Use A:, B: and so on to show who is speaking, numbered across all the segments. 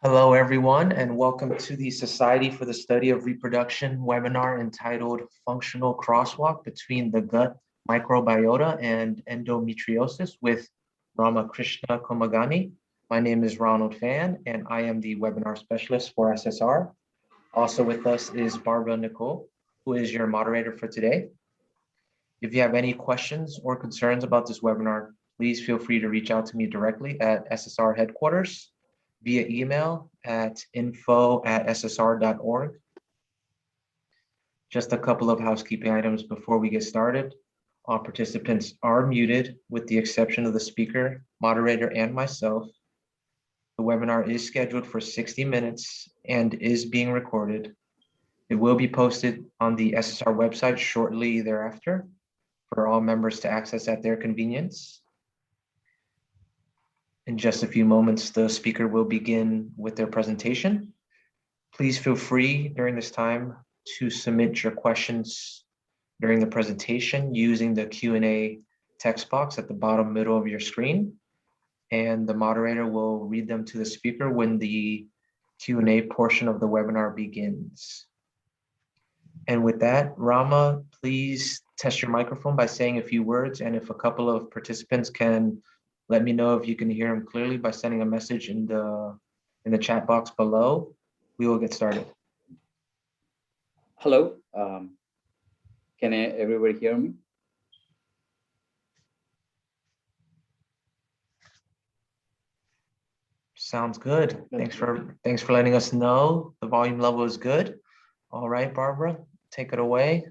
A: Hello, everyone, and welcome to the Society for the Study of Reproduction webinar entitled Functional Crosswalk Between the Gut Microbiota and Endometriosis with Ramakrishna Komagani. My name is Ronald Fan, and I am the webinar specialist for SSR. Also with us is Barbara Nicole, who is your moderator for today. If you have any questions or concerns about this webinar, please feel free to reach out to me directly at SSR headquarters via email at info@ssr.org. Just a couple of housekeeping items before we get started. All participants are muted with the exception of the speaker, moderator, and myself. The webinar is scheduled for 60 minutes and is being recorded. It will be posted on the SSR website shortly thereafter for all members to access at their convenience. In just a few moments, the speaker will begin with their presentation. Please feel free during this time to submit your questions during the presentation using the Q&A text box at the bottom middle of your screen. And the moderator will read them to the speaker when the Q&A portion of the webinar begins. And with that, Rama, please test your microphone by saying a few words. And if a couple of participants can let me know if you can hear him clearly by sending a message in the chat box below. We will get started.
B: Hello, can everybody hear me?
A: Sounds good. Thanks for letting us know the volume level is good. All right, Barbara, take it away.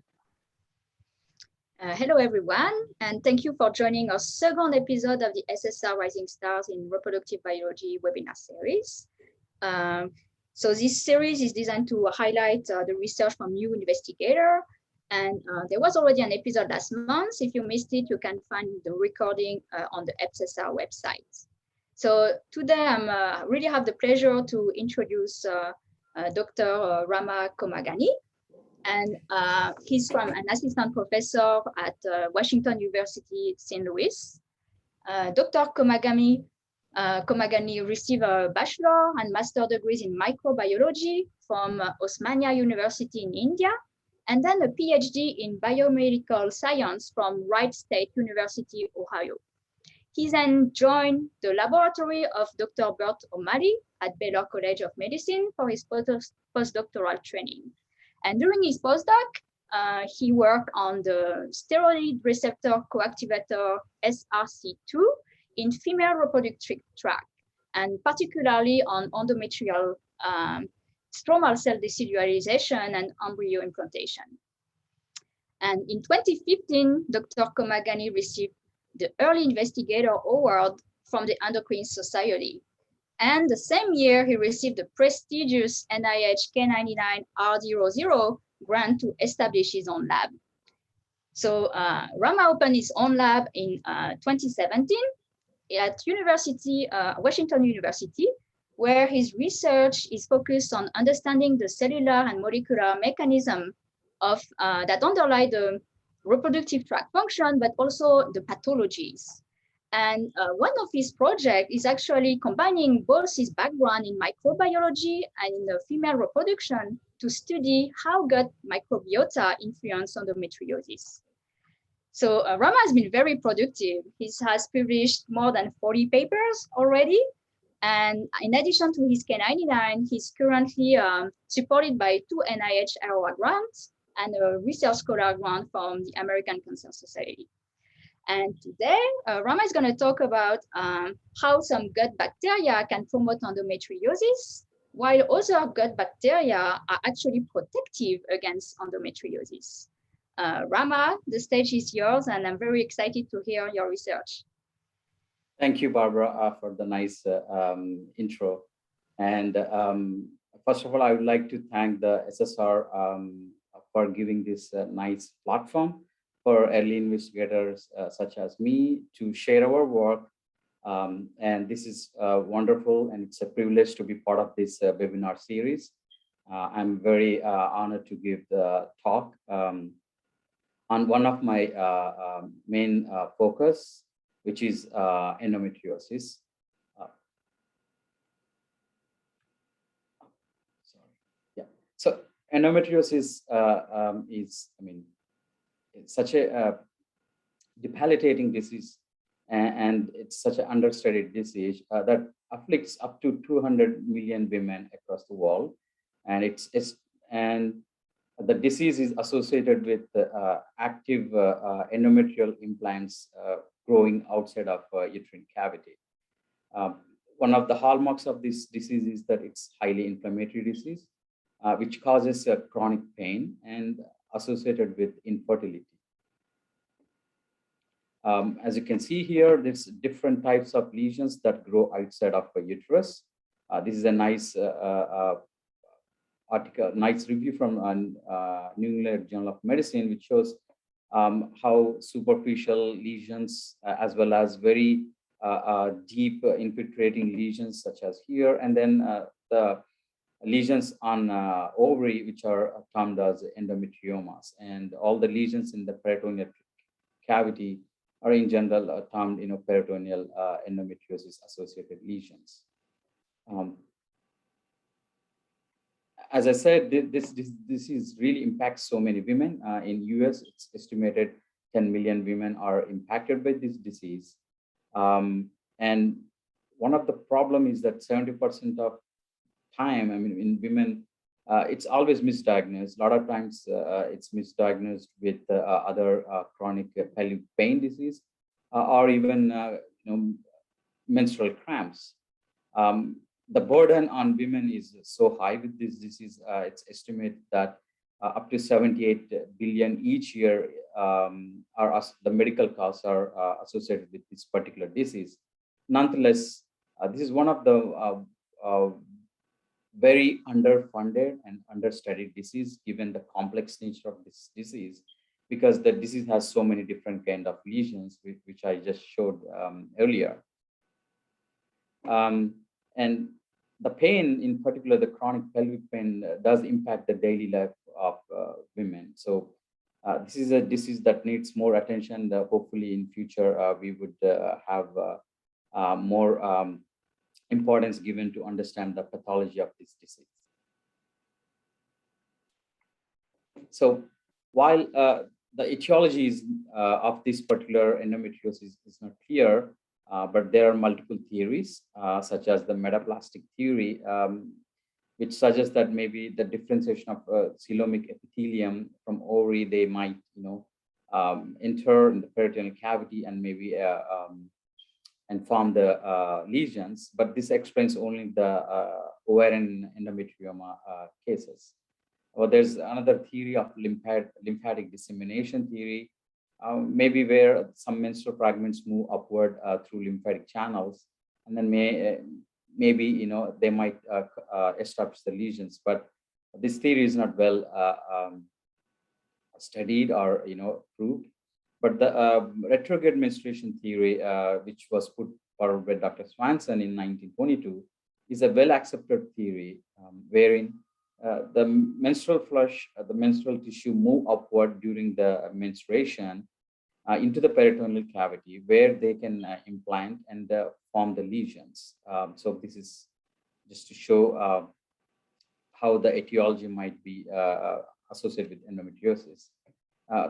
C: Hello, everyone, and thank you for joining our second episode of the SSR Rising Stars in Reproductive Biology webinar series. So this series is designed to highlight the research from new investigators. And there was already an episode last month. If you missed it, you can find the recording on the SSR website. So today, I really have the pleasure to introduce Dr. Rama Komagani. And he's from an assistant professor at Washington University, St. Louis. Dr. Komagani received a bachelor and master degrees in microbiology from Osmania University in India, and then a PhD in biomedical science from Wright State University, Ohio. He then joined the laboratory of Dr. Bert O'Malley at Baylor College of Medicine for his postdoctoral training. And during his postdoc, he worked on the steroid receptor coactivator SRC2 in female reproductive tract, and particularly on endometrial stromal cell decellularization and embryo implantation. And in 2015, Dr. Komagani received the Early Investigator Award from the Endocrine Society. And the same year, he received the prestigious NIH K99 R00 grant to establish his own lab. So Rama opened his own lab in 2017 at Washington University, where his research is focused on understanding the cellular and molecular mechanism of that underlie the reproductive tract function, but also the pathologies. And one of his projects is actually combining both his background in microbiology and in the female reproduction to study how gut microbiota influence endometriosis. So Rama has been very productive. He has published more than 40 papers already. And in addition to his K99, he's currently supported by 2 NIH AROA grants and a research scholar grant from the American Cancer Society. And today, Rama is going to talk about how some gut bacteria can promote endometriosis, while other gut bacteria are actually protective against endometriosis. Rama, the stage is yours, and I'm very excited to hear your research.
B: Thank you, Barbara, for the nice intro. And first of all, I would like to thank the SSR for giving this nice platform for early investigators such as me to share our work. And this is wonderful, and it's a privilege to be part of this webinar series. I'm very honored to give the talk on one of my main focus, which is endometriosis. endometriosis is, it's such a debilitating disease, and it's such an understudied disease that afflicts up to 200 million women across the world, and and the disease is associated with active endometrial implants growing outside of uterine cavity. One of the hallmarks of this disease is that it's highly inflammatory disease, which causes chronic pain and associated with infertility. As you can see here, there's different types of lesions that grow outside of a uterus. This is a nice article, nice review from New England Journal of Medicine, which shows how superficial lesions as well as very deep infiltrating lesions such as here, and then the lesions on ovary, which are termed as endometriomas, and all the lesions in the peritoneal cavity are in general termed peritoneal endometriosis associated lesions. As I said, this disease really impacts so many women. In US, it's estimated 10 million women are impacted by this disease. And one of the problem is that 70% of time, in women, it's always misdiagnosed. A lot of times it's misdiagnosed with other chronic pelvic pain disease or even menstrual cramps. The burden on women is so high with this disease. It's estimated that up to 78 billion each year the medical costs are associated with this particular disease. Nonetheless, this is one of the very underfunded and understudied disease, given the complex nature of this disease, because the disease has so many different kind of lesions, which I just showed earlier. And the pain, in particular, the chronic pelvic pain, does impact the daily life of women. So this is a disease that needs more attention. Hopefully, in future, we would have more importance given to understand the pathology of this disease. So while the etiology of this particular endometriosis is not clear, but there are multiple theories, such as the metaplastic theory, which suggests that maybe the differentiation of coelomic epithelium from ovary, they might, enter in the peritoneal cavity and maybe and form the lesions. But this explains only the ovarian endometrioma cases. Or there's another theory of lymphatic dissemination theory, maybe where some menstrual fragments move upward through lymphatic channels, and then maybe they might establish the lesions. But this theory is not well studied or proved. But the retrograde menstruation theory, which was put forward by Dr. Swanson in 1922, is a well-accepted theory wherein the menstrual flush, the menstrual tissue move upward during the menstruation into the peritoneal cavity, where they can implant and form the lesions. So this is just to show how the etiology might be associated with endometriosis.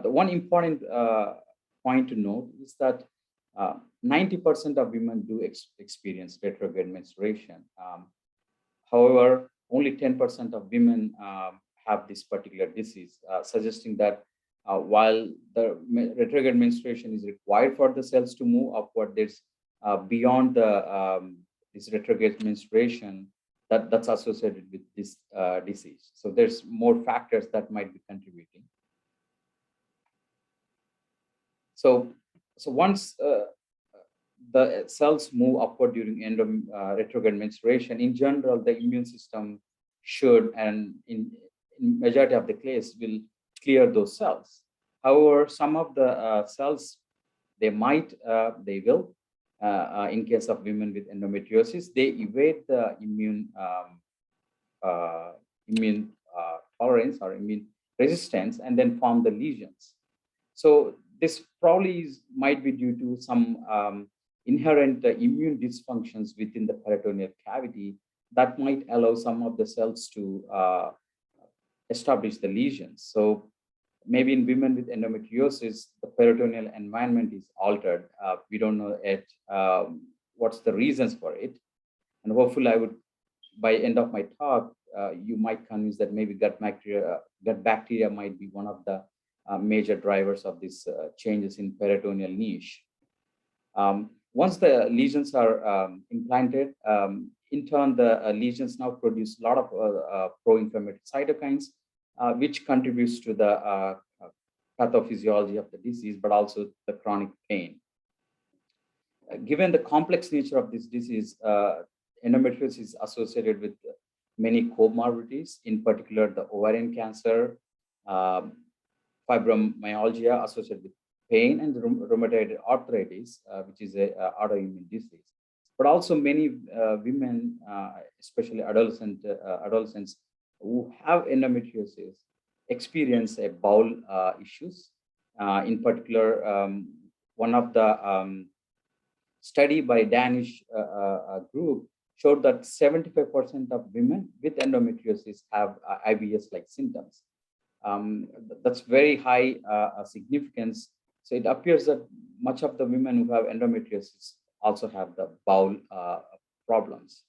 B: The one important point to note is that 90% of women do experience retrograde menstruation. However, only 10% of women have this particular disease, suggesting that while the retrograde menstruation is required for the cells to move upward, there's beyond this retrograde menstruation that's associated with this disease. So there's more factors that might be contributing. So once the cells move upward during retrograde menstruation, in general, the immune system should, and in majority of the case, will clear those cells. However, some of the cells, they will, in case of women with endometriosis, they evade the immune tolerance or immune resistance and then form the lesions. So this probably might be due to some inherent immune dysfunctions within the peritoneal cavity that might allow some of the cells to establish the lesions. So maybe in women with endometriosis, the peritoneal environment is altered. We don't know yet what's the reasons for it. And hopefully I would, by end of my talk, you might convince that maybe gut bacteria might be one of the major drivers of these changes in peritoneal niche. Once the lesions are implanted, in turn, the lesions now produce a lot of pro-inflammatory cytokines, which contributes to the pathophysiology of the disease, but also the chronic pain. Given the complex nature of this disease, endometriosis is associated with many comorbidities, in particular the ovarian cancer, fibromyalgia associated with pain, and rheumatoid arthritis, which is an autoimmune disease. But also many women, especially adolescents who have endometriosis, experience a bowel issues. In particular, one of the study by Danish group showed that 75% of women with endometriosis have IBS-like symptoms. That's very high significance. So it appears that much of the women who have endometriosis also have the bowel problems.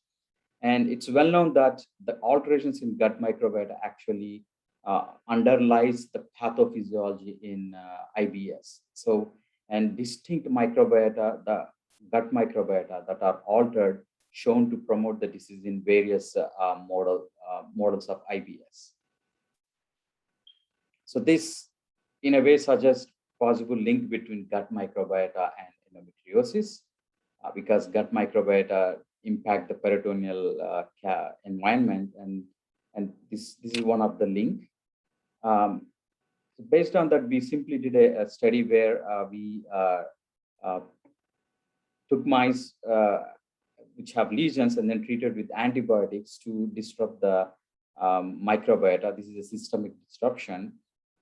B: And it's well known that the alterations in gut microbiota actually underlies the pathophysiology in IBS. So, and distinct microbiota, the gut microbiota that are altered, shown to promote the disease in various models of IBS. So this, in a way, suggests possible link between gut microbiota and endometriosis, because gut microbiota impact the peritoneal environment, and this is one of the link. So based on that, we simply did a study where we took mice which have lesions and then treated with antibiotics to disrupt the microbiota. This is a systemic disruption.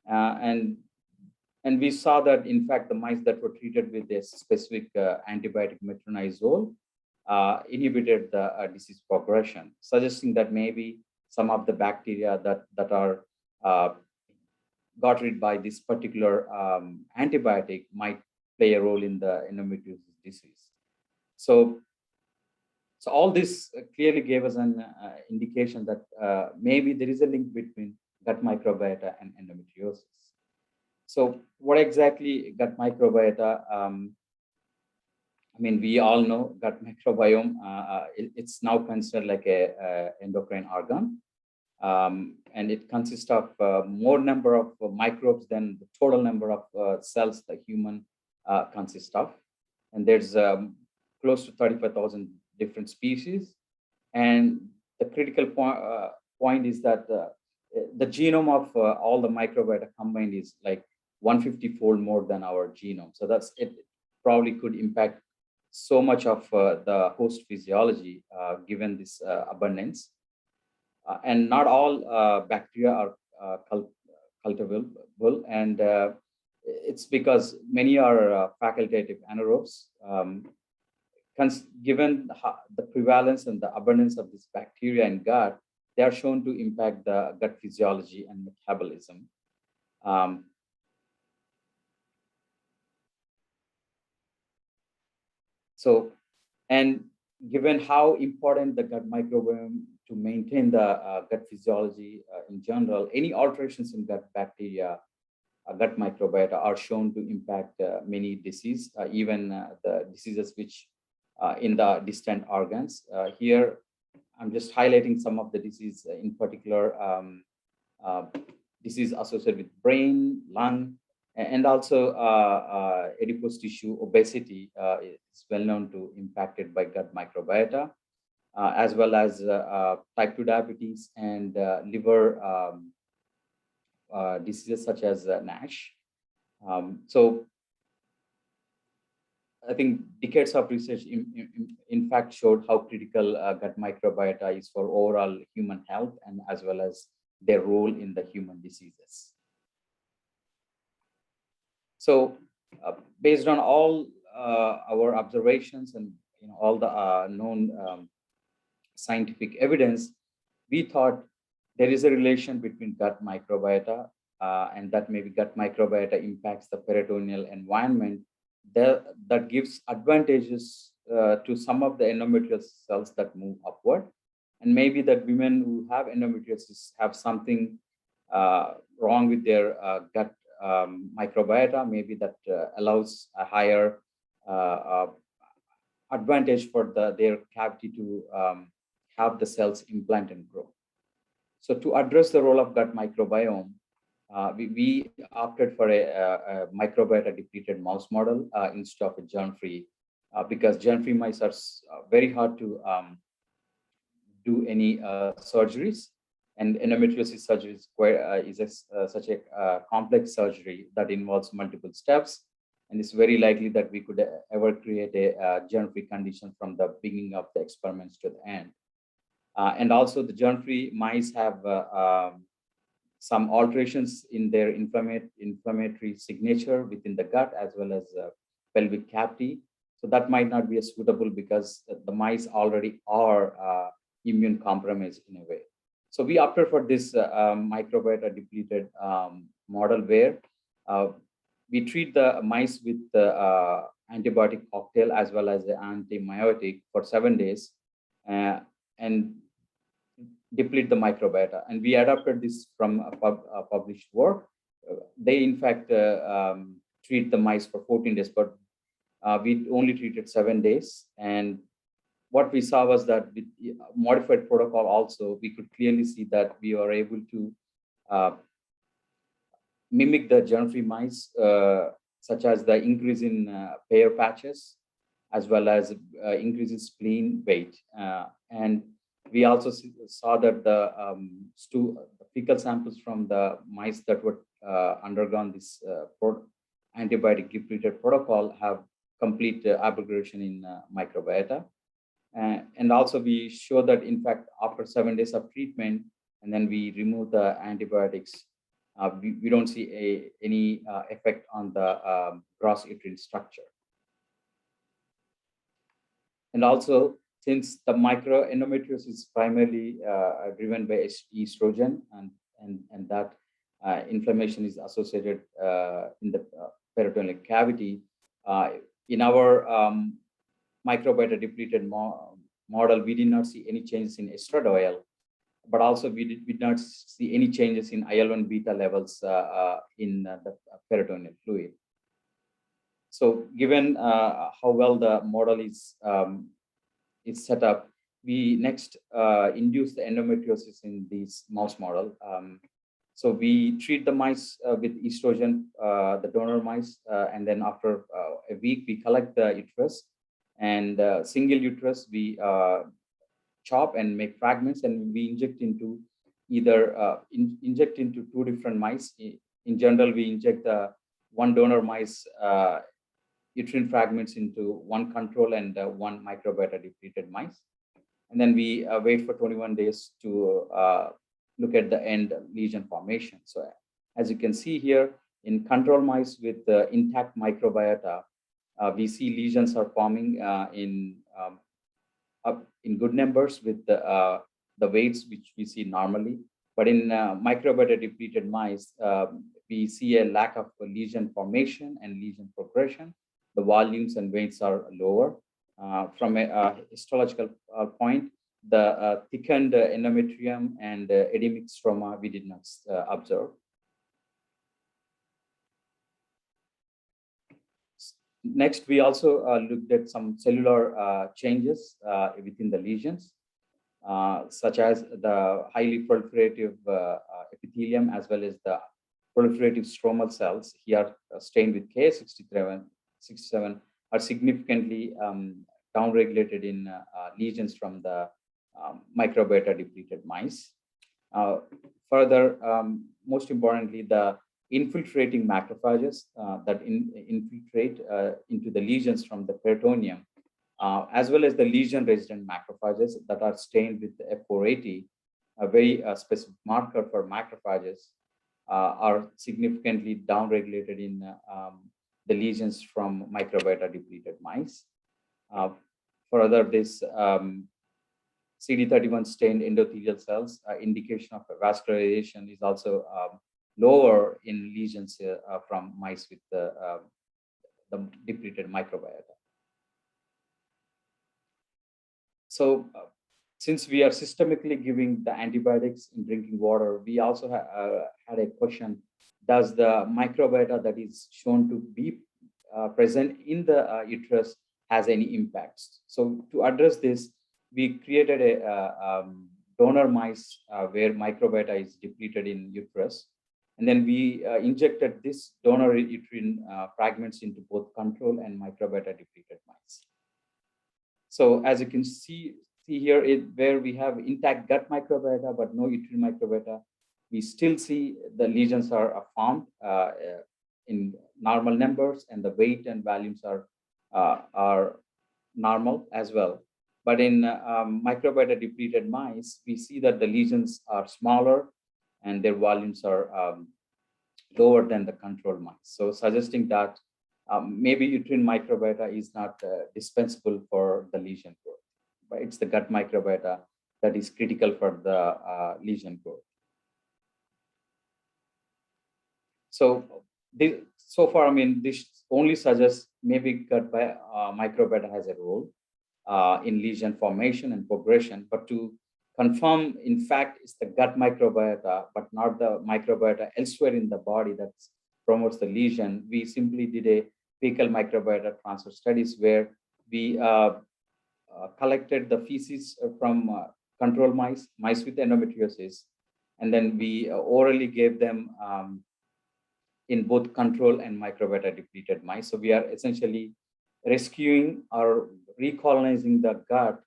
B: And we saw that, in fact, the mice that were treated with a specific antibiotic metronidazole inhibited the disease progression, suggesting that maybe some of the bacteria that are got rid by this particular antibiotic might play a role in the endometriosis disease. So all this clearly gave us an indication that maybe there is a link between gut microbiota and endometriosis. So what exactly gut microbiota? I mean, we all know gut microbiome. It's now considered like a endocrine organ, and it consists of more number of microbes than the total number of cells the human consists of. And there's close to 35,000 different species. And the critical point is that the genome of all the microbiota combined is like 150-fold more than our genome. So that's it. Probably could impact so much of the host physiology given this abundance. And not all bacteria are cultivable, and it's because many are facultative anaerobes. Given the prevalence and the abundance of this bacteria in gut, they are shown to impact the gut physiology and metabolism. So, and given how important the gut microbiome to maintain the gut physiology in general, any alterations in gut bacteria, gut microbiota are shown to impact many diseases, even the diseases which in the distant organs. Here, I'm just highlighting some of the disease, in particular, disease associated with brain, lung, and also adipose tissue. Obesity is well known to impacted by gut microbiota, as well as type 2 diabetes and liver diseases such as NASH. So I think decades of research in fact showed how critical gut microbiota is for overall human health, and as well as their role in the human diseases. So based on all our observations and all the known scientific evidence, we thought there is a relation between gut microbiota, and that maybe gut microbiota impacts the peritoneal environment that gives advantages to some of the endometrial cells that move upward. And maybe that women who have endometriosis have something wrong with their gut microbiota, maybe that allows a higher advantage for their cavity to have the cells implant and grow. So to address the role of gut microbiome, we opted for a microbiota depleted mouse model instead of a germ-free, because germ-free mice are very hard to do any surgeries, and endometriosis surgery is such a complex surgery that involves multiple steps, and it's very likely that we could ever create a germ-free condition from the beginning of the experiments to the end. And also the germ-free mice have some alterations in their inflammatory signature within the gut as well as pelvic cavity. So that might not be as suitable because the mice already are immune compromised in a way. So we opted for this microbiota depleted model where we treat the mice with the antibiotic cocktail as well as the antibiotic for 7 days and deplete the microbiota. And we adapted this from a published work. They in fact treat the mice for 14 days, but we only treated 7 days. And what we saw was that with modified protocol also, we could clearly see that we are able to mimic the germ-free mice, such as the increase in pair patches, as well as increase in spleen weight. And we also saw that the fecal samples from the mice that were undergone this antibiotic depleted protocol have complete abrogation in microbiota. And also we show that in fact, after 7 days of treatment, and then we remove the antibiotics, we don't see any effect on the gross uterine structure. And also, since the microendometriosis is primarily driven by estrogen, and that inflammation is associated in the peritoneal cavity, in our microbiota depleted model, we did not see any changes in estradiol, but also we did not see any changes in IL-1 beta levels in the peritoneal fluid. So given how well the model is set up, we next induce the endometriosis in this mouse model. So we treat the mice with estrogen, the donor mice, and then after a week, we collect the uterus, and single uterus, we chop and make fragments, and we inject into either inject into 2 different mice. In general, we inject the 1 donor mice uterine fragments into 1 control and 1 microbiota depleted mice. And then we wait for 21 days to look at the end lesion formation. So as you can see here, in control mice with intact microbiota, we see lesions are forming in good numbers with the weights which we see normally. But in microbiota depleted mice, we see a lack of lesion formation and lesion progression. The volumes and weights are lower. From a histological point, the thickened endometrium and edemic stroma we did not observe. Next, we also looked at some cellular changes within the lesions, such as the highly proliferative epithelium as well as the proliferative stromal cells here stained with K67 are significantly downregulated in lesions from the microbiota depleted mice. Further, most importantly, the infiltrating macrophages that infiltrate into the lesions from the peritoneum, as well as the lesion resident macrophages that are stained with F480, a very specific marker for macrophages, are significantly downregulated in the lesions from microbiota depleted mice. Further, this CD31 stained endothelial cells, indication of vascularization is also lower in lesions from mice with the depleted microbiota. So since we are systemically giving the antibiotics in drinking water, we also had a question, does the microbiota that is shown to be present in the uterus has any impacts? So to address this, we created a donor mice where microbiota is depleted in uterus. And then we injected this donor uterine fragments into both control and microbiota depleted mice. So as you can see here, where we have intact gut microbiota, but no uterine microbiota, we still see the lesions are formed in normal numbers, and the weight and volumes are normal as well. But in microbiota depleted mice, we see that the lesions are smaller and their volumes are lower than the control mice. So suggesting that maybe uterine microbiota is not dispensable for the lesion growth, but it's the gut microbiota that is critical for the lesion growth. So so far, I mean, this only suggests maybe gut microbiota has a role in lesion formation and progression, but to confirm, in fact, it's the gut microbiota, but not the microbiota elsewhere in the body that promotes the lesion. We simply did a fecal microbiota transfer studies where we collected the feces from control mice with endometriosis, and then we orally gave them in both control and microbiota depleted mice. So we are essentially rescuing or recolonizing the gut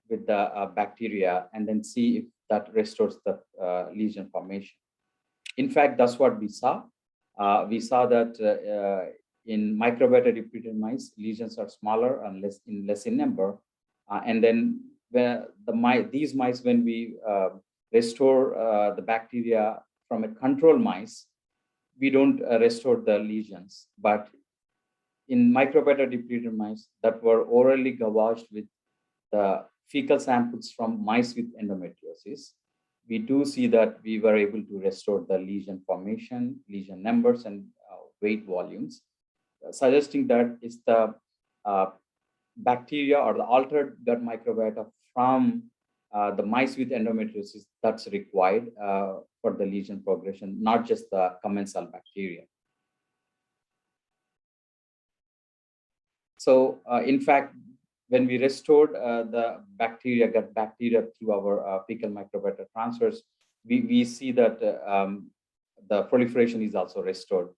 B: with the bacteria, and then see if that restores the lesion formation. In fact, that's what we saw. We saw that in microbiota depleted mice, lesions are smaller and less in number. And then these mice, when we restore the bacteria from a control mice, we don't restore the lesions. But in microbiota depleted mice that were orally gavaged with the fecal samples from mice with endometriosis, we do see that we were able to restore the lesion formation, lesion numbers, and weight volumes, suggesting that it's the bacteria or the altered gut microbiota from the mice with endometriosis that's required for the lesion progression, not just the commensal bacteria. So in fact, when we restored the gut bacteria through our fecal microbiota transfers, we see that the proliferation is also restored.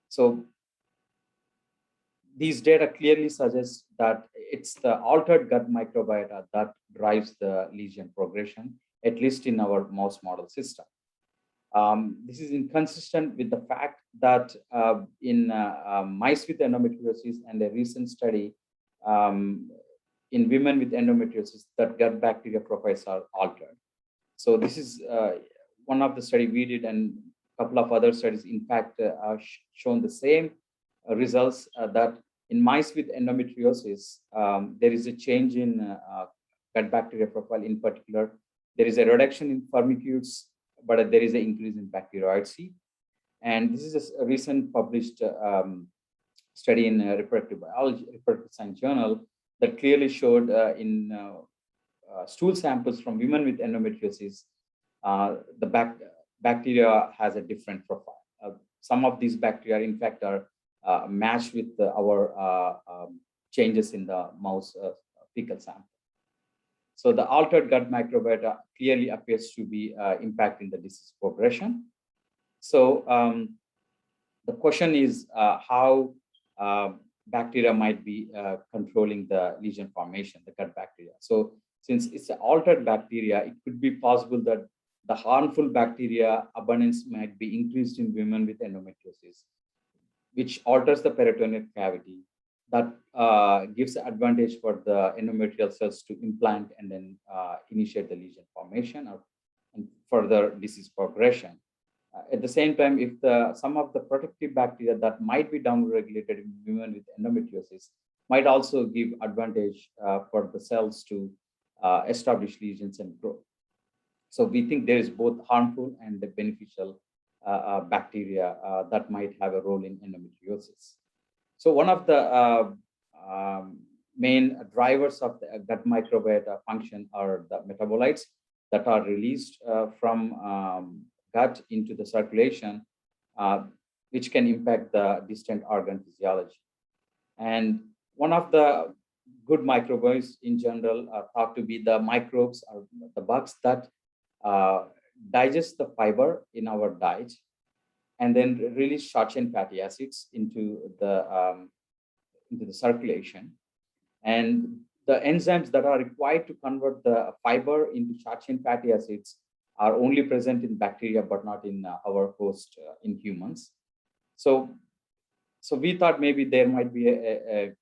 B: So these data clearly suggest that it's the altered gut microbiota that drives the lesion progression, at least in our mouse model system. This is inconsistent with the fact that in mice with endometriosis and a recent study in women with endometriosis, that gut bacteria profiles are altered. So this is one of the studies we did, and a couple of other studies, in fact, are shown the same results that in mice with endometriosis, there is a change in gut bacteria profile. In particular, there is a reduction in firmicutes, but there is an increase in bacteroideae. And this is a recent published study in reproductive biology, reproductive science journal, that clearly showed in stool samples from women with endometriosis, the bacteria has a different profile. Some of these bacteria, in fact, are matched with our changes in the mouse fecal sample. So the altered gut microbiota clearly appears to be impacting the disease progression. So the question is how bacteria might be controlling the lesion formation, the gut bacteria. So since it's an altered bacteria, it could be possible that the harmful bacteria abundance might be increased in women with endometriosis, which alters the peritoneal cavity. That gives advantage for the endometrial cells to implant and then initiate the lesion formation and further disease progression. At the same time, if some of the protective bacteria that might be downregulated in women with endometriosis might also give advantage for the cells to establish lesions and grow. So we think there is both harmful and the beneficial bacteria that might have a role in endometriosis. So one of the main drivers of the gut microbiota function are the metabolites that are released from gut into the circulation, which can impact the distant organ physiology. And one of the good microbes in general are thought to be the microbes or the bugs that digest the fiber in our diet and then release short chain fatty acids into the circulation. And the enzymes that are required to convert the fiber into short chain fatty acids are only present in bacteria, but not in our host in humans. So we thought maybe there might be a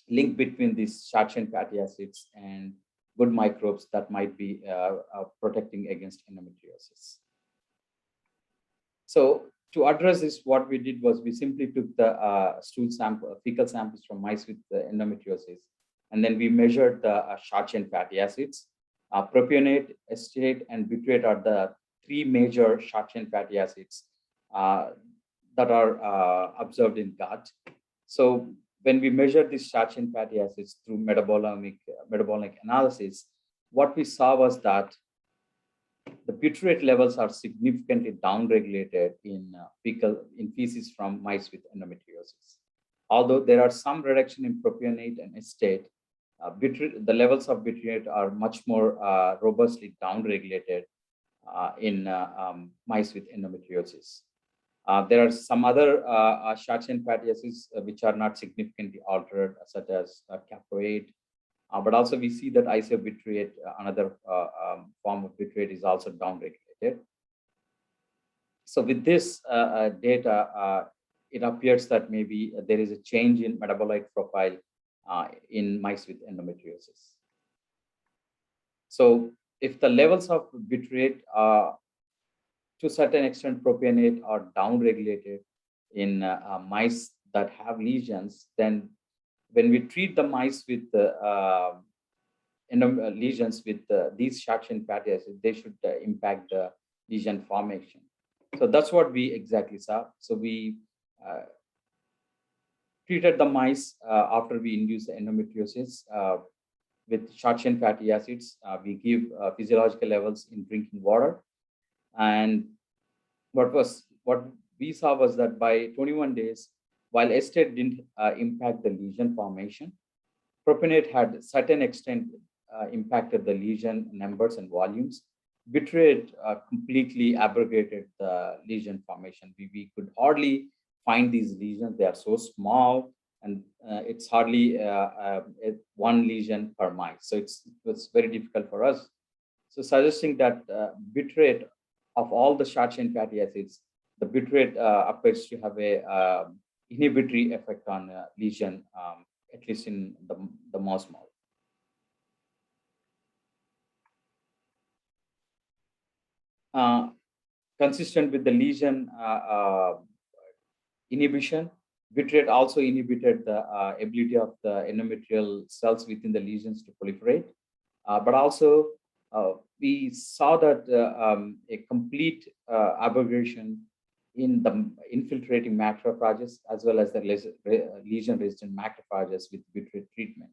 B: link between these short chain fatty acids and good microbes that might be protecting against endometriosis. So to address this, what we did was we simply took the stool sample, fecal samples from mice with endometriosis, and then we measured the short chain fatty acids. Propionate, acetate, and butyrate are the three major short chain fatty acids that are observed in gut. So when we measured these short chain fatty acids through metabolic analysis, what we saw was that the butyrate levels are significantly downregulated in feces from mice with endometriosis. Although there are some reduction in propionate and acetate, the levels of butyrate are much more robustly downregulated in mice with endometriosis. There are some other short chain fatty acids which are not significantly altered, such as caproate. But also we see that isobutyrate, another form of butyrate, is also downregulated. So with this data, it appears that maybe there is a change in metabolite profile in mice with endometriosis. So if the levels of butyrate to a certain extent propionate are downregulated in mice that have lesions, then when we treat the mice with lesions with these short chain fatty acids, they should impact the lesion formation. So that's what we exactly saw. So we treated the mice after we induced the endometriosis with short chain fatty acids. We give physiological levels in drinking water. And what we saw was that by 21 days, while acetate didn't impact the lesion formation, propionate had a certain extent impacted the lesion numbers and volumes. Butyrate completely abrogated the lesion formation. We could hardly find these lesions. They are so small, and it's hardly one lesion per mice. So it was very difficult for us. So suggesting that butyrate of all the short chain fatty acids, the butyrate appears to have a inhibitory effect on lesion, at least in the mouse model. Consistent with the lesion inhibition, butyrate also inhibited the ability of the endometrial cells within the lesions to proliferate. But also, we saw that a complete abrogation in the infiltrating macrophages as well as the lesion-resistant macrophages with butyrate treatment,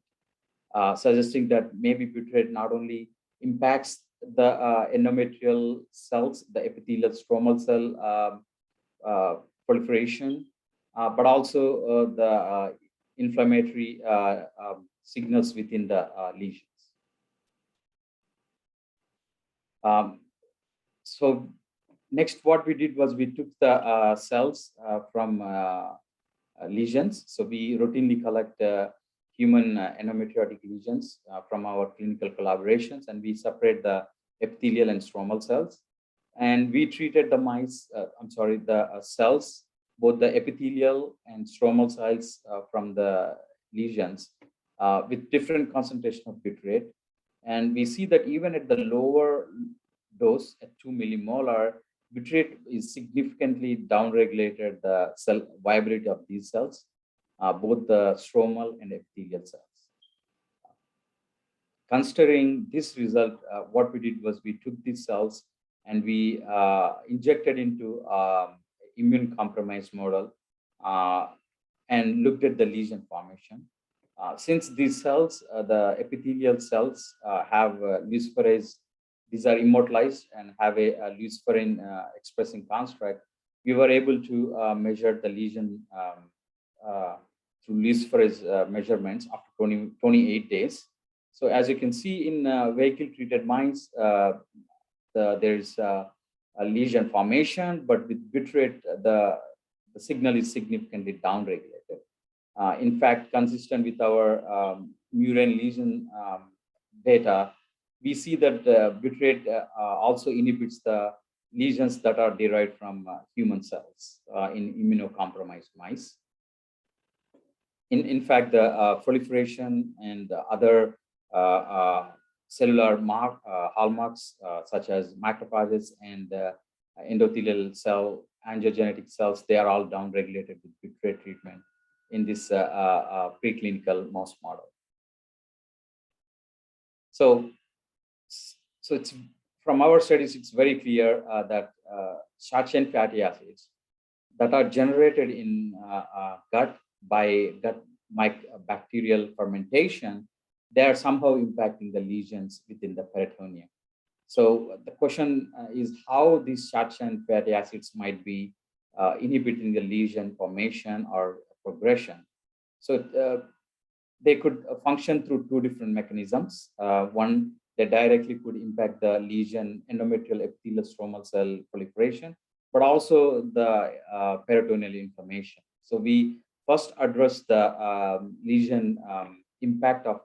B: suggesting that maybe butyrate not only impacts the endometrial cells, the epithelial stromal cell proliferation, but also the inflammatory signals within the lesions. So next, what we did was we took the cells from lesions. So we routinely collect human endometriotic lesions from our clinical collaborations, and we separate the epithelial and stromal cells. And we treated the mice, the cells, both the epithelial and stromal cells from the lesions with different concentration of butyrate. And we see that even at the lower dose at 2 millimolar, butyrate is significantly downregulated the cell viability of these cells. both the stromal and epithelial cells. Considering this result, what we did was we took these cells and we injected into immune compromised model and looked at the lesion formation. Since these cells, the epithelial cells have luciferase, these are immortalized and have a luciferin expressing construct, we were able to measure the lesion through luciferase measurements after 28 days. So as you can see in vehicle-treated mice, there's a lesion formation, but with bitrate, the signal is significantly downregulated. In fact, consistent with our murine lesion data, we see that bitrate also inhibits the lesions that are derived from human cells in immunocompromised mice. In fact, the proliferation and other cellular hallmarks such as macrophages and endothelial cell, angiogenetic cells, they are all downregulated with bitrate treatment in this preclinical mouse model. So it's from our studies, it's very clear that short chain fatty acids that are generated in gut by gut bacterial fermentation, they are somehow impacting the lesions within the peritoneum. So the question is how these short chain fatty acids might be inhibiting the lesion formation or progression. So they could function through two different mechanisms. One, they directly could impact the lesion endometrial epithelial stromal cell proliferation, but also the peritoneal inflammation. So we first address the lesion impact of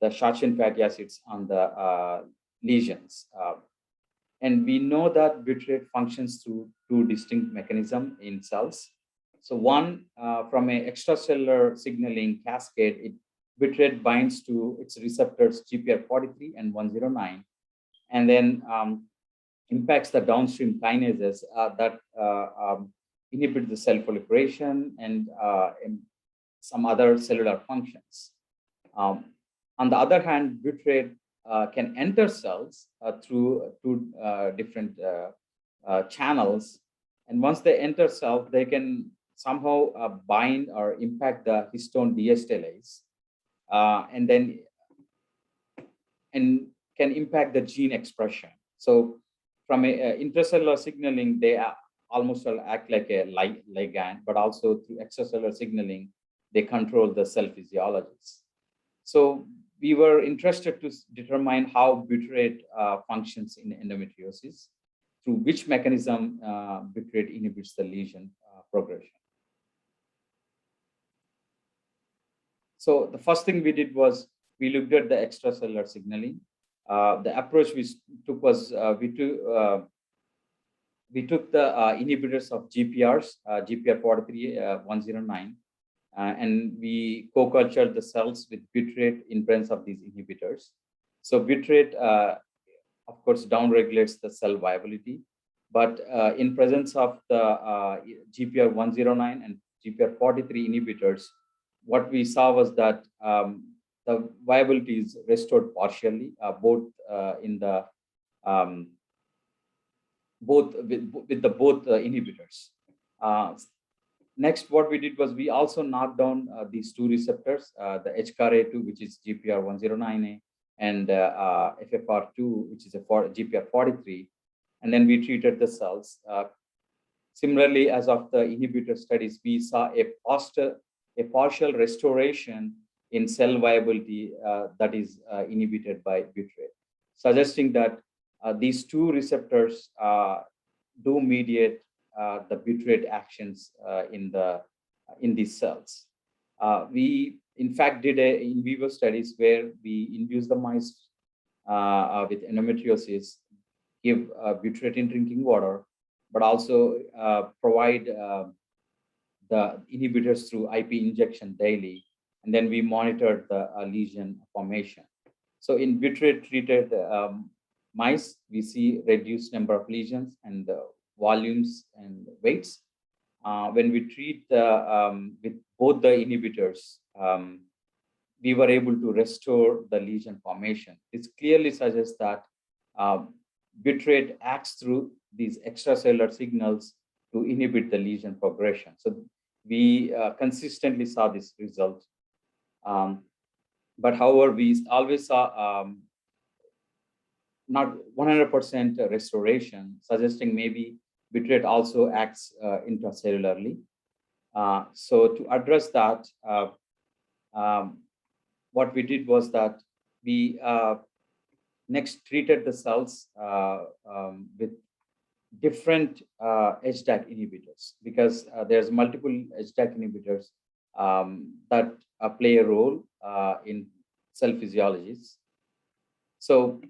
B: the short chain fatty acids on the lesions. And we know that bitrate functions through two distinct mechanisms in cells. So one, from an extracellular signaling cascade, bitrate binds to its receptors GPR43 and 109, and then impacts the downstream kinases that inhibit the cell proliferation and some other cellular functions. On the other hand, bitrate can enter cells through two different channels. And once they enter cells, they can somehow bind or impact the histone deacetylase and can impact the gene expression. So from a intracellular signaling, they almost act like a ligand, but also through extracellular signaling, they control the cell physiologies. So we were interested to determine how bitrate functions in endometriosis, through which mechanism bitrate inhibits the lesion progression. So the first thing we did was we looked at the extracellular signaling. The approach we took was we took the inhibitors of GPRs, GPR43, 109, and we co-cultured the cells with bitrate in presence of these inhibitors. So bitrate, of course, downregulates the cell viability, but in presence of the GPR109 and GPR43 inhibitors, what we saw was that the viability is restored partially, both in the both inhibitors. Next, what we did was we also knocked down these two receptors, the HCAR2, which is GPR109A, and FFR2, which is a GPR43, and then we treated the cells. Similarly, as of the inhibitor studies, we saw a partial restoration in cell viability that is inhibited by bitrate, suggesting that these two receptors do mediate the bitrate actions in these cells. We, in fact, did a in vivo studies where we induced the mice with endometriosis, give bitrate in drinking water, but also provide the inhibitors through IP injection daily, and then we monitored the lesion formation. So in bitrate-treated mice, we see reduced number of lesions and volumes and weights. when we treat with both the inhibitors, we were able to restore the lesion formation. This clearly suggests that bitrate acts through these extracellular signals to inhibit the lesion progression. So we consistently saw this result. But however, we always saw not 100% restoration, suggesting maybe bitrate also acts intracellularly. So to address that, what we did was that we next treated the cells with different HDAC inhibitors, because there's multiple HDAC inhibitors that play a role in cell physiologies. So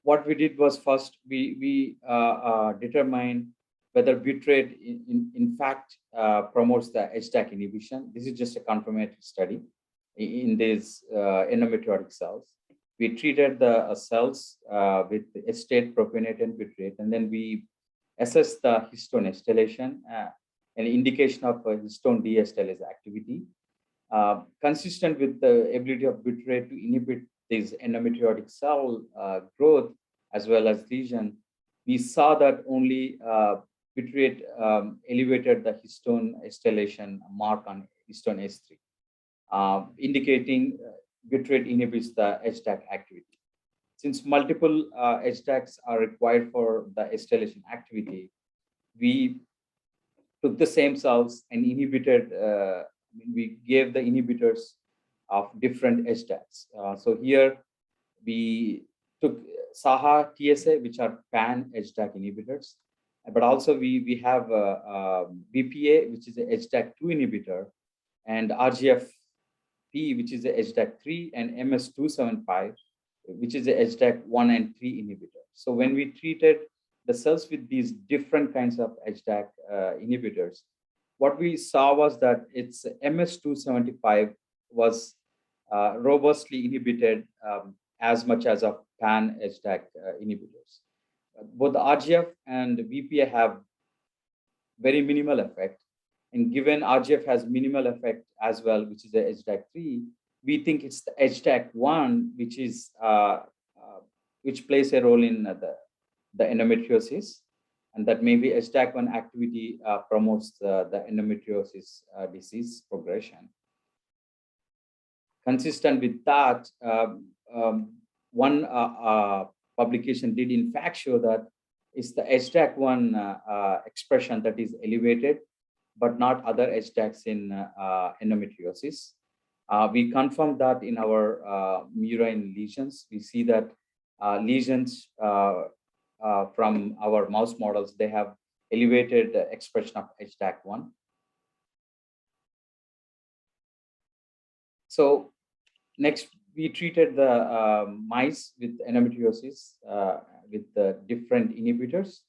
B: what we did was, first we determined whether bitrate in fact promotes the HDAC inhibition. This is just a confirmatory study in these endometriotic cells. We treated the cells with acetate, propionate, and bitrate, and then we assessed the histone acetylation, an indication of histone deacetylase activity, consistent with the ability of bitrate to inhibit this endometriotic cell growth as well as lesion. We saw that only bitrate elevated the histone acetylation mark on histone H3, indicating bitrate inhibits the HDAC activity. Since multiple HDACs are required for the acetylation activity, we took the same cells and inhibited, we gave the inhibitors of different HDACs. So here we took SAHA, TSA, which are pan HDAC inhibitors, but also we have BPA, which is a HDAC2 inhibitor, and RGF which is a HDAC3, and MS275, which is a HDAC1 and 3 inhibitor. So when we treated the cells with these different kinds of HDAC inhibitors, what we saw was that its MS275 was robustly inhibited as much as of pan HDAC inhibitors. Both the RGF and VPA have very minimal effect. And given RGF has minimal effect as well, which is a HDAC3, we think it's the HDAC1 which is which plays a role in the endometriosis, and that maybe HDAC1 activity promotes the endometriosis disease progression. Consistent with that, one publication did in fact show that it's the HDAC1 expression that is elevated, but not other HDACs in endometriosis. We confirmed that in our murine lesions. We see that lesions from our mouse models, they have elevated expression of HDAC1. So next, we treated the mice with endometriosis with the different inhibitors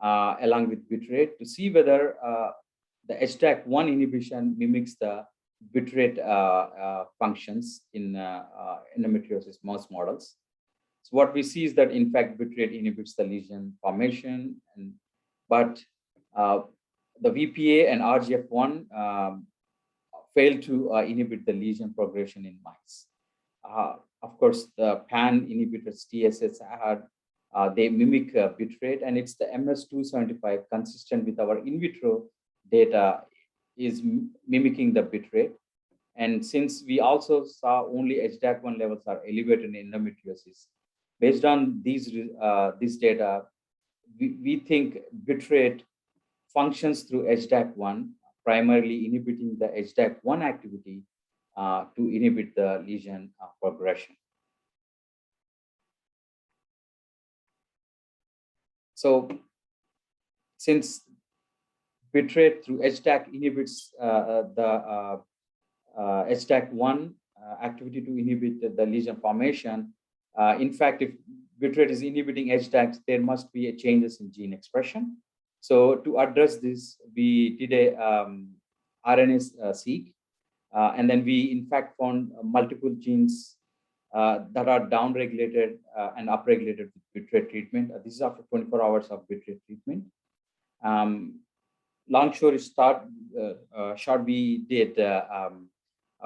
B: along with bitrate to see whether the HDAC1 inhibition mimics the bitrate functions in endometriosis mouse models. So what we see is that in fact bitrate inhibits the lesion formation, but the VPA and RGF1 fail to inhibit the lesion progression in mice. Of course, the pan inhibitors TSS they mimic bitrate, and it's the MS275 consistent with our in vitro data is mimicking the bitrate. And since we also saw only HDAC1 levels are elevated in endometriosis, based on these this data, we think bitrate functions through HDAC1, primarily inhibiting the HDAC1 activity to inhibit the lesion progression. So since bitrate through HDAC inhibits the HDAC1 activity to inhibit the lesion formation, in fact, if bitrate is inhibiting HDACs, there must be a changes in gene expression. So to address this, we did a RNA-seq, and then we in fact found multiple genes that are downregulated and upregulated with bitrate treatment. This is after 24 hours of bitrate treatment. long story short, we did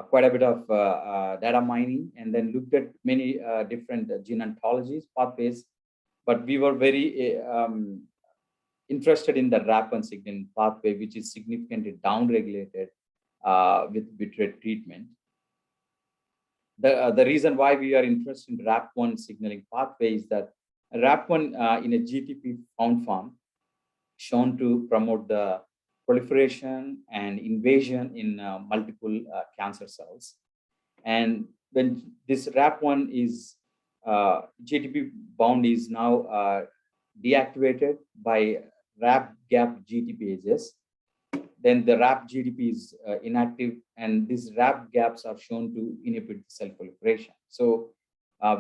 B: quite a bit of data mining and then looked at many different gene ontologies, pathways, but we were very interested in the RAP1 signaling pathway, which is significantly downregulated with bitrate treatment. The reason why we are interested in RAP1 signaling pathway is that RAP1 in a GTP bound form shown to promote the proliferation and invasion in multiple cancer cells. And when this RAP1 is GTP bound is now deactivated by RAP gap GTPases, then the RAP GTP is inactive, and these RAP gaps are shown to inhibit the cell proliferation. So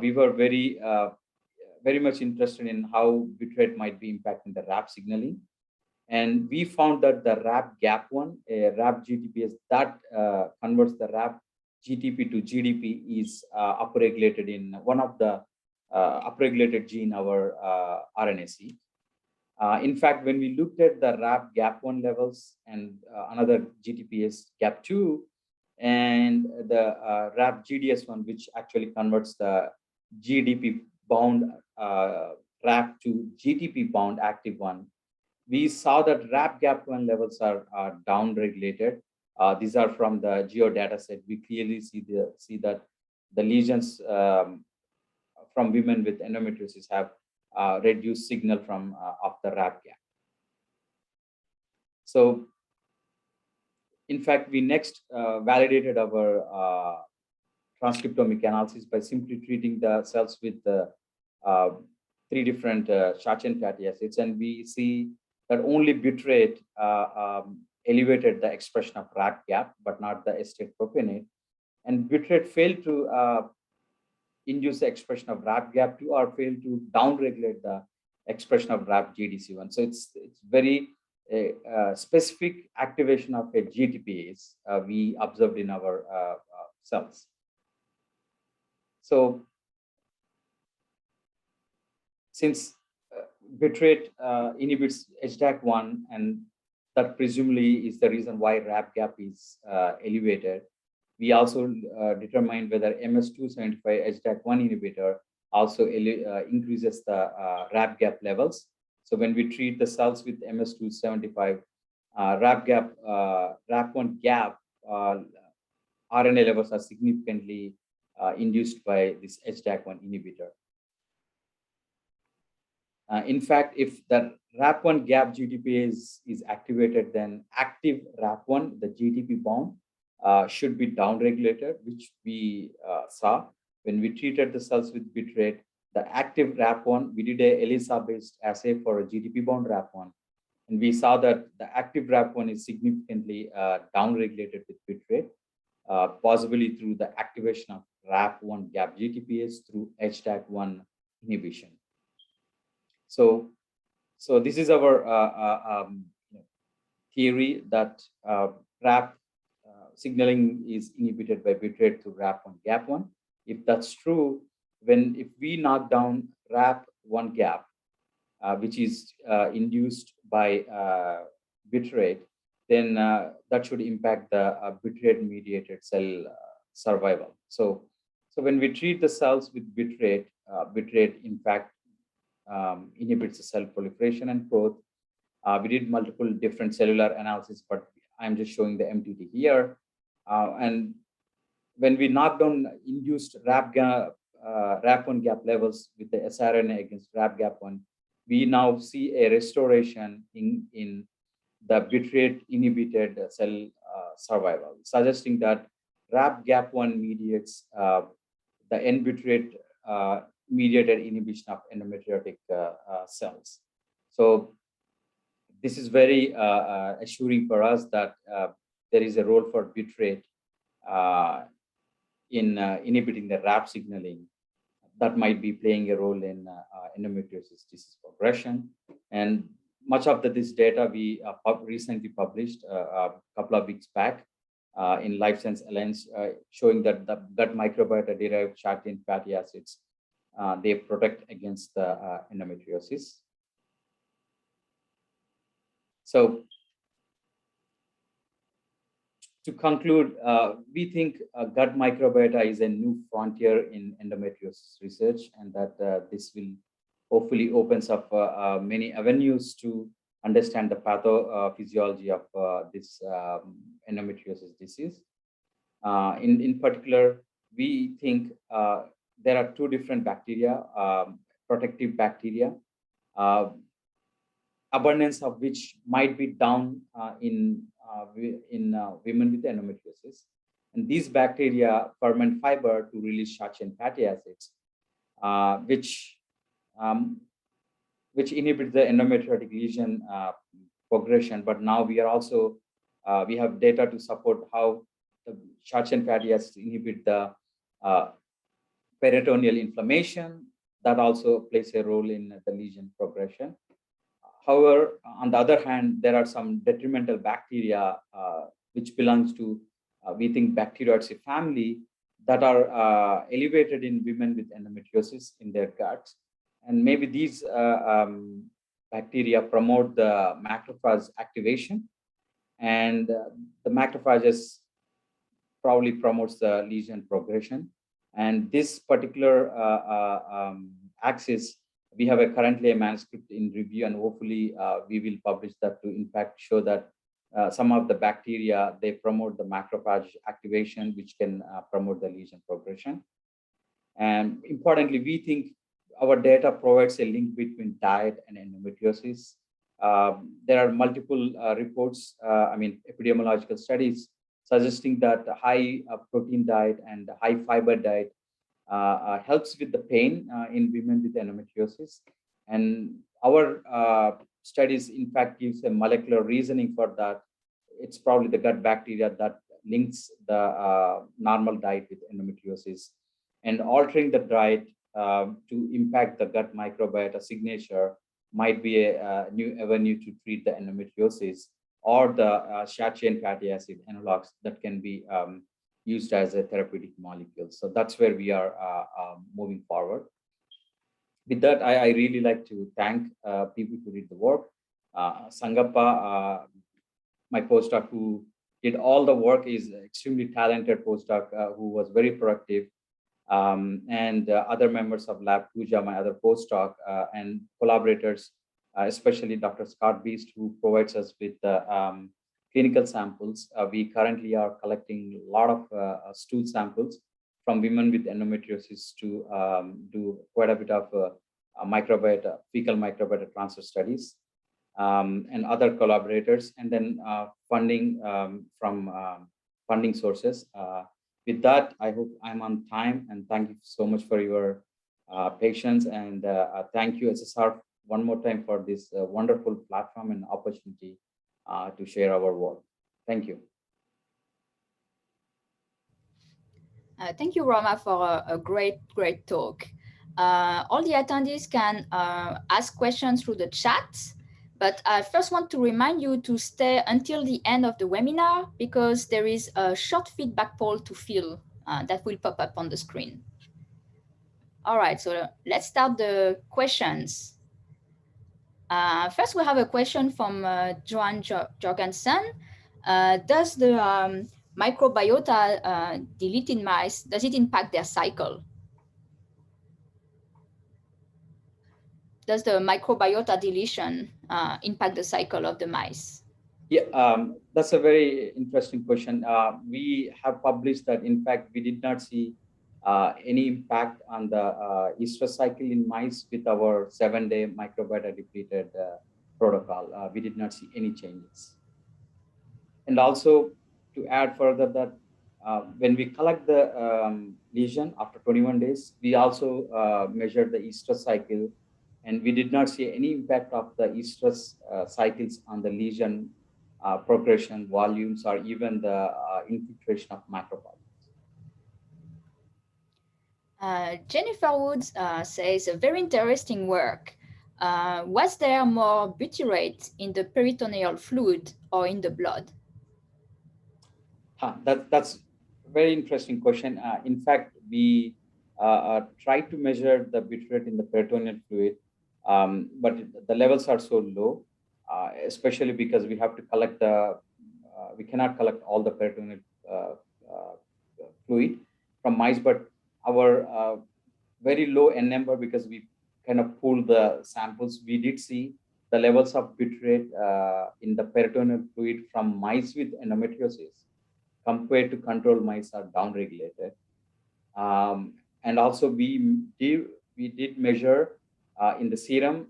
B: we were very much interested in how bitrate might be impacting the RAP signaling. And we found that the RAP gap1, a RAP GTPase that converts the RAP GTP to GDP is upregulated in one of the upregulated gene, our RNA-seq. In fact, when we looked at the RAP gap1 levels and another GTPase gap2 and the RAP GDS1, which actually converts the GDP bound RAP to GTP bound active one, we saw that RAP gap1 levels are downregulated. These are from the geo data set. We clearly see that the lesions from women with endometriosis have reduced signal from of the RAP gap. So, in fact, we next validated our transcriptomic analysis by simply treating the cells with the 3 different short chain fatty acids, and we see that only bitrate elevated the expression of RAP gap, but not the estate propionate. And bitrate failed to induce the expression of RAP gap2 or failed to downregulate the expression of RAP GDC1. So it's very specific activation of a GTPase we observed in our cells. So since bitrate inhibits HDAC1, and that presumably is the reason why RAP gap is elevated, we also determined whether MS275 HDAC1 inhibitor also increases the RAP gap levels. So when we treat the cells with MS275, RAP1 gap RNA levels are significantly induced by this HDAC1 inhibitor. In fact, if the RAP1 gap GTPase is activated, then active RAP1, the GTP bound, should be downregulated, which we saw when we treated the cells with bitrate. The active RAP1, we did a ELISA-based assay for a GTP bound RAP1, and we saw that the active RAP1 is significantly downregulated with bitrate, possibly through the activation of RAP1 gap GTPase through HDAC1 inhibition. So this is our theory that RAP signaling is inhibited by bitrate through RAP1 gap1. If that's true, if we knock down RAP1 gap, which is induced by bitrate, then that should impact the bitrate-mediated cell survival. So when we treat the cells with bitrate, bitrate in fact inhibits the cell proliferation and growth. We did multiple different cellular analysis, but I'm just showing the MTT here. And when we knock down induced RAP1 gap levels with the siRNA against RAP gap1, we now see a restoration in the bitrate inhibited cell survival, suggesting that RAP gap1 mediates the N-bitrate mediated inhibition of endometriotic cells. So this is very assuring for us that there is a role for bitrate in inhibiting the RAP signaling that might be playing a role in endometriosis disease progression. And much of this data we recently published a couple of weeks back in Life Science Alliance, showing that the gut microbiota derived short chain fatty acids they protect against the endometriosis. So to conclude, we think gut microbiota is a new frontier in endometriosis research, and that this will hopefully opens up many avenues to understand the pathophysiology of this endometriosis disease. In particular, we think there are two different bacteria, protective bacteria, abundance of which might be down in women with endometriosis. And these bacteria ferment fiber to release short chain fatty acids, which inhibit the endometriotic lesion progression. But now we are also, we have data to support how the short chain fatty acids inhibit the peritoneal inflammation. That also plays a role in the lesion progression. However, on the other hand, there are some detrimental bacteria which belongs to, we think, Bacteroideae family, that are elevated in women with endometriosis in their guts. And maybe these bacteria promote the macrophage activation, and the macrophages probably promotes the lesion progression. And this particular axis, we have currently a manuscript in review, and hopefully we will publish that to in fact show that some of the bacteria, they promote the macrophage activation, which can promote the lesion progression. And importantly, we think our data provides a link between diet and endometriosis. There are multiple reports, epidemiological studies suggesting that a high protein diet and high fiber diet helps with the pain in women with endometriosis. And our studies, in fact, gives a molecular reasoning for that. It's probably the gut bacteria that links the normal diet with endometriosis, and altering the diet to impact the gut microbiota signature might be a new avenue to treat the endometriosis, or the short chain fatty acid analogs that can be used as a therapeutic molecule. So that's where we are moving forward. With that, I really like to thank people who did the work. Sangappa, my postdoc who did all the work, is extremely talented postdoc who was very productive. And other members of Lab Puja, my other postdoc, and collaborators, especially Dr. Scott Beast, who provides us with clinical samples. We currently are collecting a lot of stool samples from women with endometriosis to do quite a bit of microbiota, fecal microbiota transfer studies, and other collaborators, and then funding from funding sources. With that, I hope I'm on time, and thank you so much for your patience, and thank you, SSR, one more time for this wonderful platform and opportunity to share our work. Thank you.
C: Thank you, Rama, for a great talk. All the attendees can ask questions through the chat, but I first want to remind you to stay until the end of the webinar, because there is a short feedback poll to fill that will pop up on the screen. All right, so let's start the questions. First, we have a question from Johan Jorgensen. Does the microbiota deleted mice, does it impact their cycle? Does the microbiota deletion impact the cycle of the mice?
B: Yeah, that's a very interesting question. We have published that, in fact, we did not see any impact on the estrous cycle in mice with our 7-day microbiota depleted protocol. We did not see any changes. And also, to add further, that when we collect the lesion after 21 days, we also measure the estrous cycle, and we did not see any impact of the estrous cycles on the lesion progression, volumes, or even the infiltration of macrophages.
C: Jennifer Woods says, a very interesting work. Was there more butyrate in the peritoneal fluid or in the blood?
B: That's a very interesting question. In fact, we tried to measure the butyrate in the peritoneal fluid, but the levels are so low, especially because we have to collect the we cannot collect all the peritoneal fluid from mice, but our very low N number, because we kind of pooled the samples, we did see the levels of butyrate in the peritoneal fluid from mice with endometriosis compared to control mice are downregulated. And also we did measure in the serum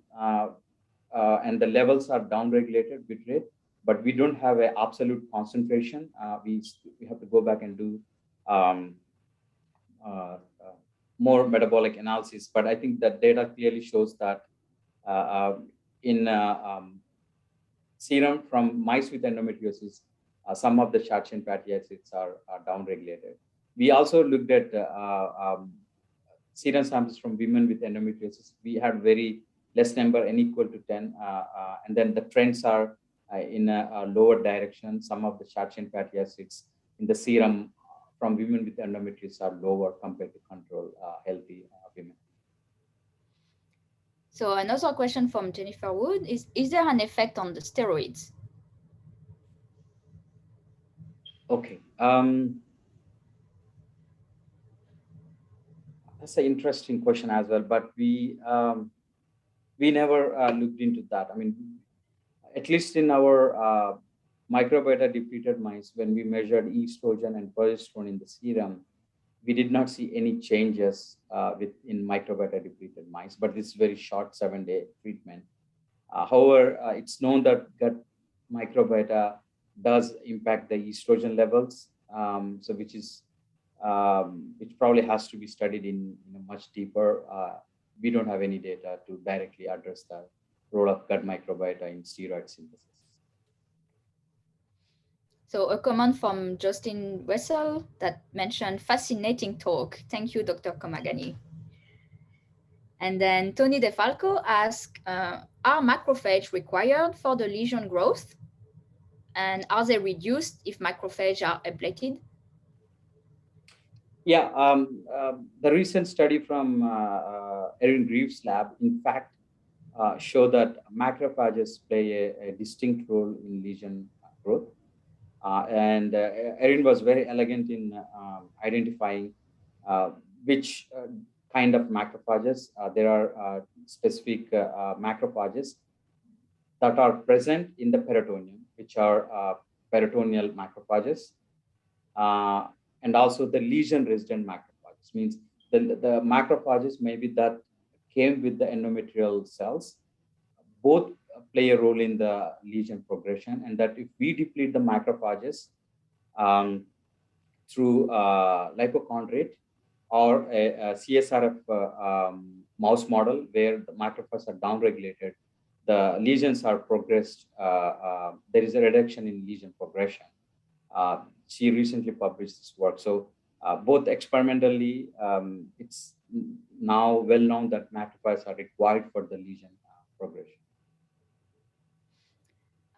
B: and the levels are downregulated butyrate, but we don't have an absolute concentration. We have to go back and do more metabolic analysis, but I think that data clearly shows that in serum from mice with endometriosis, some of the short chain fatty acids are downregulated. We also looked at serum samples from women with endometriosis. We had very less number, n equal to 10, and then the trends are in a lower direction. Some of the short chain fatty acids in the serum from women with endometriosis are lower compared to control healthy women.
C: So another question from Jennifer Wood is there an effect on the steroids?
B: Okay. That's an interesting question as well, but we never looked into that. I mean, at least in our microbiota depleted mice, when we measured estrogen and progesterone in the serum, we did not see any changes in microbiota depleted mice, but this is very short 7-day treatment. However, it's known that gut microbiota does impact the estrogen levels, so which probably has to be studied in much deeper. We don't have any data to directly address the role of gut microbiota in steroid synthesis.
C: So a comment from Justin Wessel that mentioned fascinating talk. Thank you, Dr. Komagani. And then Tony DeFalco asked, are macrophages required for the lesion growth? And are they reduced if macrophages are ablated?
B: Yeah, the recent study from Erin Reeves' lab, in fact, show that macrophages play a distinct role in lesion growth. And Erin was very elegant in identifying which kind of macrophages. There are specific macrophages that are present in the peritoneum, which are peritoneal macrophages, and also the lesion-resident macrophages. Means the macrophages maybe that came with the endometrial cells, both play a role in the lesion progression, and that if we deplete the macrophages through lipochondrite or a CSRF mouse model where the macrophages are downregulated, the lesions are progressed. There is a reduction in lesion progression. She recently published this work. So both experimentally, it's now well known that macrophages are required for the lesion progression.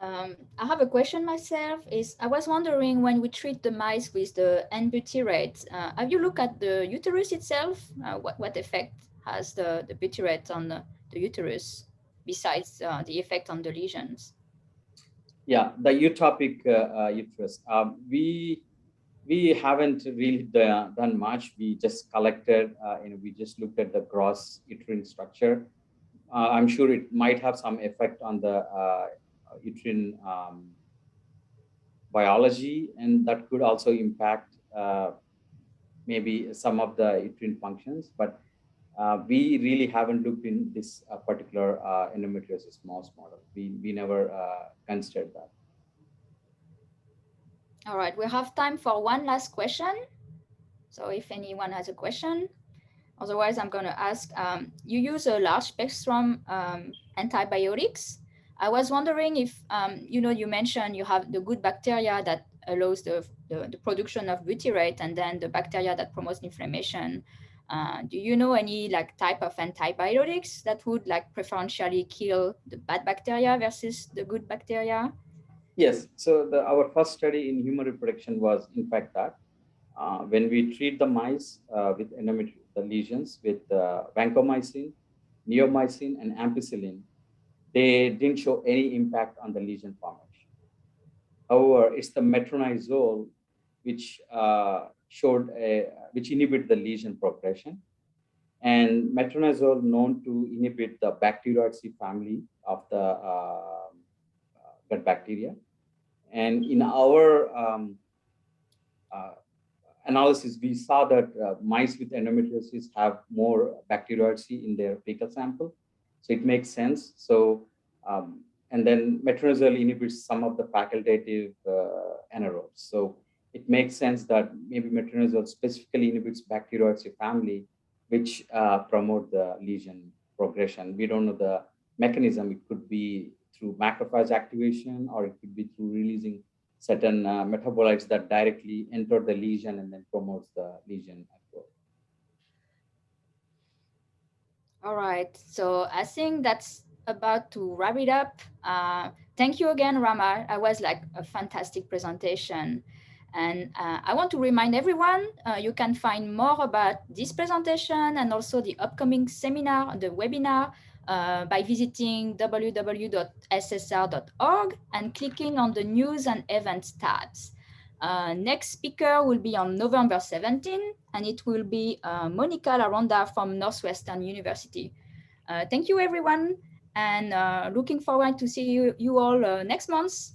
C: I have a question myself. I was wondering, when we treat the mice with the N-butyrate, have you looked at the uterus itself? What effect has the butyrate on the uterus besides the effect on the lesions?
B: Yeah, the utopic uterus. We haven't really done much. We just collected, we just looked at the gross uterine structure. I'm sure it might have some effect on the uterine biology, and that could also impact maybe some of the uterine functions. But we really haven't looked in this particular endometriosis mouse model. We never considered that.
C: All right, we have time for one last question. So if anyone has a question, otherwise I'm going to ask, you use a large spectrum antibiotics. I was wondering if, you mentioned you have the good bacteria that allows the production of butyrate, and then the bacteria that promotes inflammation. Do you know any type of antibiotics that would preferentially kill the bad bacteria versus the good bacteria?
B: Yes, so our first study in human reproduction was in fact that when we treat the mice with the lesions with vancomycin, neomycin, and ampicillin, they didn't show any impact on the lesion formation. However, it's the metronidazole which which inhibit the lesion progression. And metronidazole known to inhibit the bacteroides family of the gut bacteria. And in our analysis, we saw that mice with endometriosis have more bacteroides in their fecal sample. So it makes sense. So, and then metronidazole inhibits some of the facultative anaerobes. So it makes sense that maybe metronidazole specifically inhibits bacteroides family, which promote the lesion progression. We don't know the mechanism. It could be through macrophage activation, or it could be through releasing certain metabolites that directly enter the lesion and then promotes the lesion growth.
C: All right, so I think that's about to wrap it up. Thank you again, Rama. It was like a fantastic presentation. And I want to remind everyone, you can find more about this presentation and also the upcoming seminar, the webinar, by visiting www.ssr.org and clicking on the News and Events tabs. Next speaker will be on November 17, and it will be Monica Laronda from Northwestern University. Thank you, everyone, and looking forward to see you all next month.